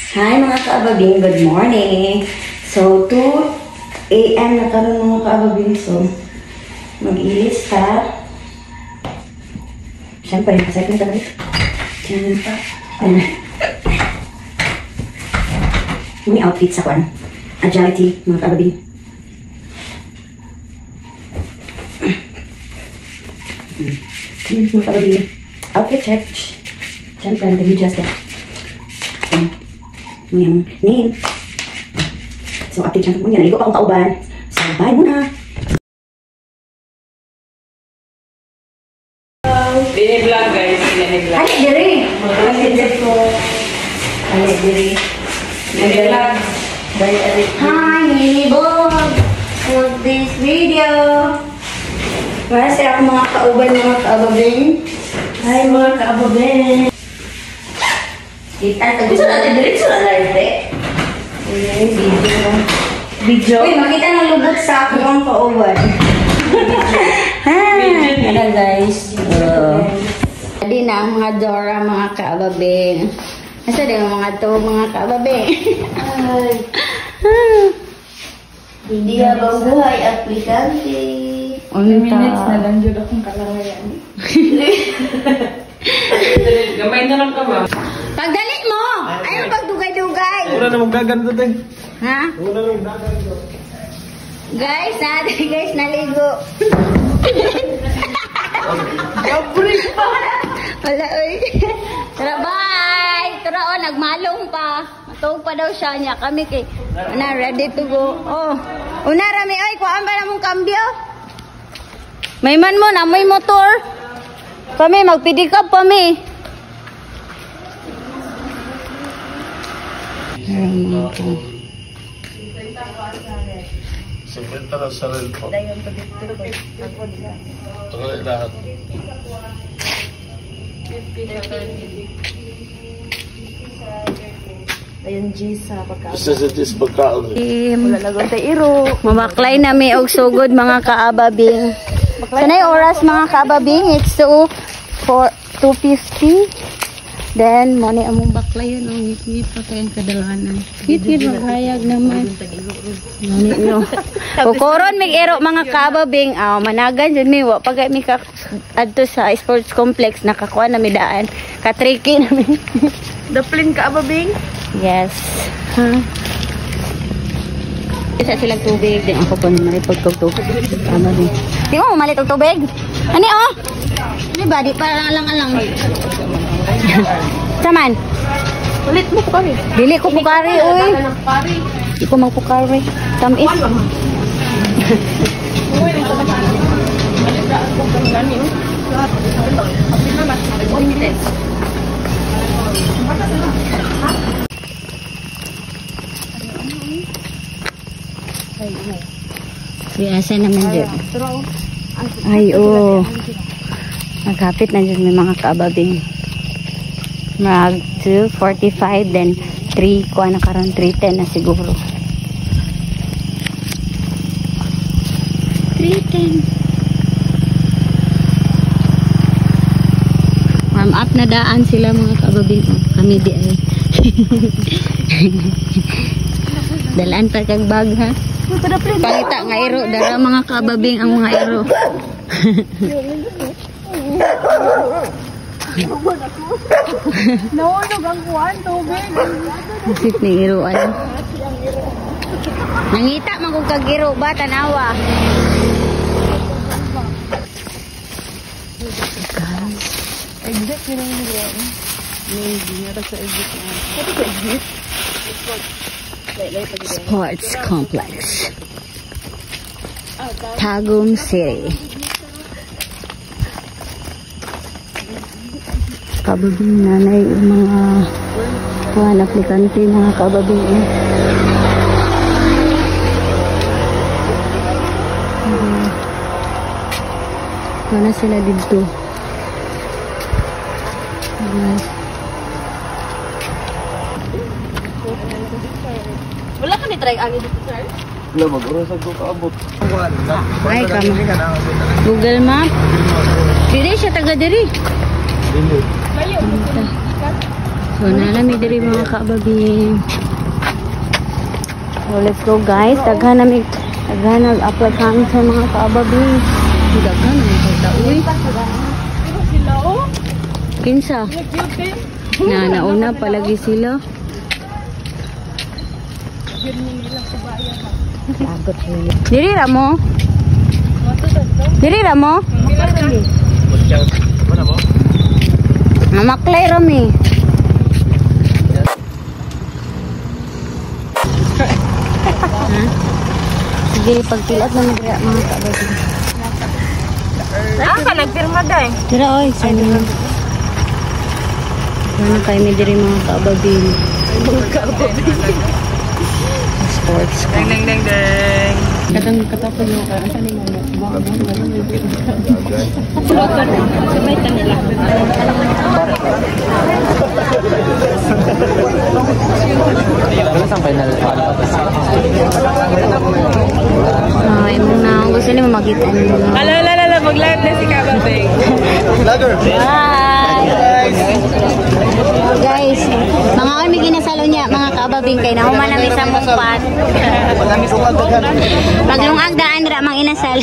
Hi mga kaababing, good morning. So 2 AM na karon mga kaababing. So mag-ilista. Siyempre, pasay ko tayo. Diyan pa. May outfit sa kwan. Agility mga kaababing. Mga kaababing. Outfit check. Siyempre, nag-adjust yan. Yung name. So, update siya po niya. Naligo pa akong kauban. So, bye muna. Bini-vlog guys. Bini-vlog. Halik diri. Mag-message ko. Halik diri. Bini-vlog. Hi, Mini Vlog. For this video. Para sa ako mga kauban, mga kaababing. Hi, mga kaababing. Kita ka gusto natin diretso na live video. Uy, makita ng lubot sa ako ang kauban. Hello guys. Adi na ang mga Dora, mga kaababing. Nasa din ang mga to, mga kaababing. Hindi habang buhay, aplikante. 2 minutes na lang. Jud akong kalalayan. Gamay na lang ka ba? Pagdali mo! Ayaw pagdugay-dugay! Wala na magaganda tayo. Ha? Wala na magaganda. Guys, natin guys, naligo. Gabri pa! Wala, uy. Tara, bye! Tara, oh, nagmalong pa. Matawag pa daw siya niya. Kami kay, ready to go. Oh, una rami, oy, kuhaan ba na mong kambyo? May man mo na, may motor. Kami, magpidikap kami. Sabenta na saril po. Tuloy lahat. Ayun, G sa pagkaon. Isa sa tis pagkaon. Wala lagon tayo iro. Mamaklay na may og sugod mga kaababing. Kanay oras mga kaababing, it's 2:50. Then money among baklay yun, ang ngit pa kayong kadalanan. Ngit maghayag naman. Money no. Kukuron mig ero mga kaababing, managan jud mi wa pagay mi ka adto sa sports complex nakakuha na mi daan. Ka-tricky na mi. Daplin ka ababing? Yes. Isa silang tubig. Di ako po maripag tubig. Tama din. Di mo malit og tubig? Ani oh? Di ba? Di para alang-alang. Saman? Ulit mo ko kami. Dili ko pukari, uy. Di ko mang pukari. Tamis. Biasa naman dyan. Ay, oo. Magkapit na dyan may mga kaababing. Mag 2:45, then 3, kuha na karon 3:10 na siguro. 3:10. Warm up na daan sila mga kaababing. Kami di ay. Dalaan pa kag bag ha. Pangita nga iro, dara mga kababing ang mga iro. Naulog ang kuwan, tubig. Isip ni iro ano. Nangita man kung kag iro ba tanawa. Exit yun ang nila. Maybe, nata sa exit na. Ito sa exit? Sports Complex, Tagum City. Kababing nanay mga aplikante mga kababing. Mana sila dito? Wala ka ni-try agad dito, sir? Wala, mag-urasag ko kaabot. Ay, kama. Google Map. Diri siya taga diri. Dili. Layo. So, nalami diri mga kaababing. So, let's go guys. Daghan nag-apply kami sa mga kaababing. Daghan namin pagdaoy. Kinsa? Nauna palagi sila. Diri ra mo? Diri ra mo? Namaklay rami. Sige, pagtilat na mga kaababing. Ka nagpirma dai. Tira oy, sino na. Ano kayo may diri mga kaababing. Sports ka. Deng deng deng. Katapos mo ka. Asa ni mo? Sabay ta nila. Ay, muna. Gusto niyo makita niyo. Ala, mag-live na si Kababing. Bye! Guys, mga kami ginasalo niya, mga kaababing kay nahuman namin sa mungpat. Paglungag daan ra mang inasal.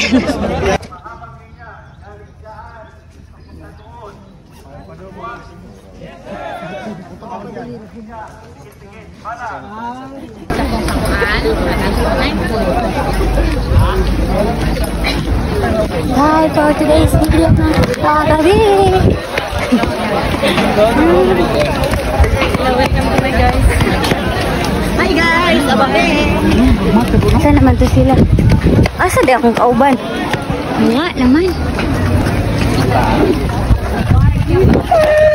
Hi for today's video mga kaababing. Welcome to my guys. Hi guys, ababing. Asa naman to sila? Asa di akong kauban? Nga naman.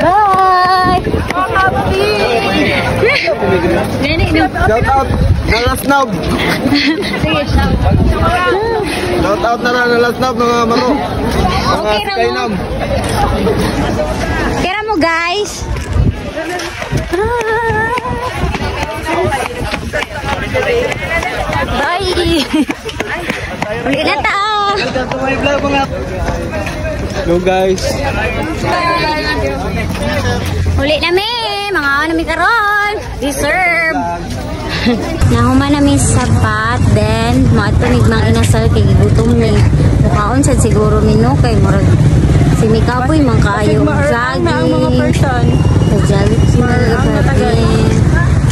Bye! Nene, no. Shout out na Lasnab. Sige, shout. Shout out na Lasnab mga mano. Okay na mo. Kira mo guys. Bye. Ulit na tao. Hello guys. Ulit na mi. Mga ano mi karon. Deserve. Nahuman namin sa sapat. Then, maatunig mang inasal kay gutom ni. Mukhaon sad siguro mino kay murag si Mikapoy mang kayo jogging. Jogging sila.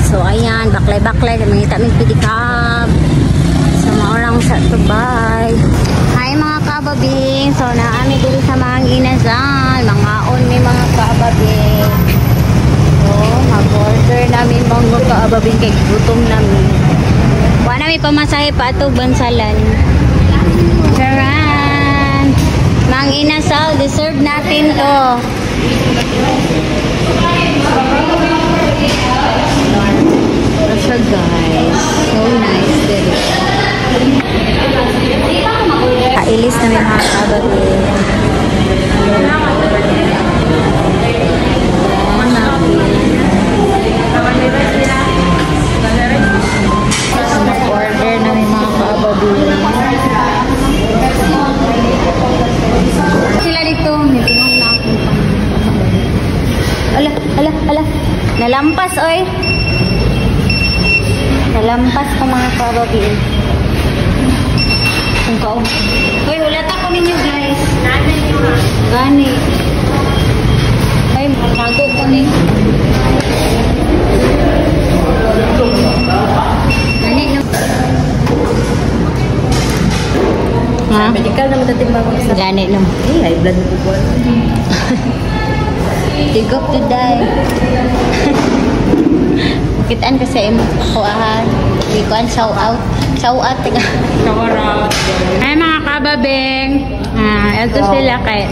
So ayan, baklay-baklay mangita mig pedicab. Sa mga orang sa Tubay. Hi mga kaababing. So naami diri sa mga inasal, mga on ni mga kaababing. So mag-order namin mga kaababing kay gutom namin. Wa namin pamasahe pa ato bansalan. Charan! Mang inasal, deserve natin to. Russia guys. So nice din. Kailis na may mga kaababing. Order na may mga kaababing. Sila dito, may tinong na akong Ala. Nalampas, oy. Nalampas ko mga kaababing. Kung kao. Oy, ulata ko ninyo guys. Gani. Ay, makago ko ni. Gani no. Ha? Medical na matatimbang ko isa. Gani no. High blood ko po. Tigop to die. Kitaan kasi ako ikuan shout out. Shout out. Shower out. Ay mga kababing. Ito sila kay.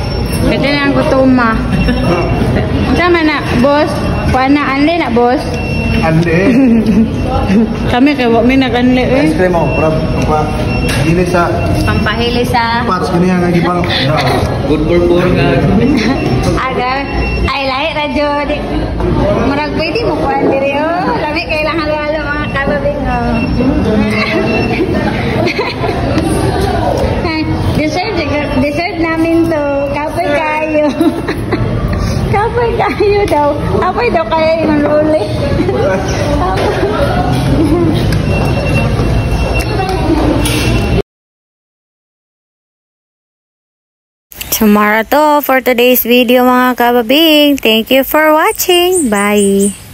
Ito na ang gutuma. Sama na, boss. Kuan na, anli na, boss. Ande. Kami kay wag mi nag-anli eh. Ice cream ako. Dili sa Pampahili sa pats kini ang gibang. Good for poor guys. agar ay lahi ra jud. Murag pwede mo kuan diri oh. Labi kailangan halo mga kababing oh. Dessert namin to. Kapoy kayo. Kapoy kayo daw. Apoy daw kaya yung luli. Tomorrow to for today's video mga kababing. Thank you for watching. Bye!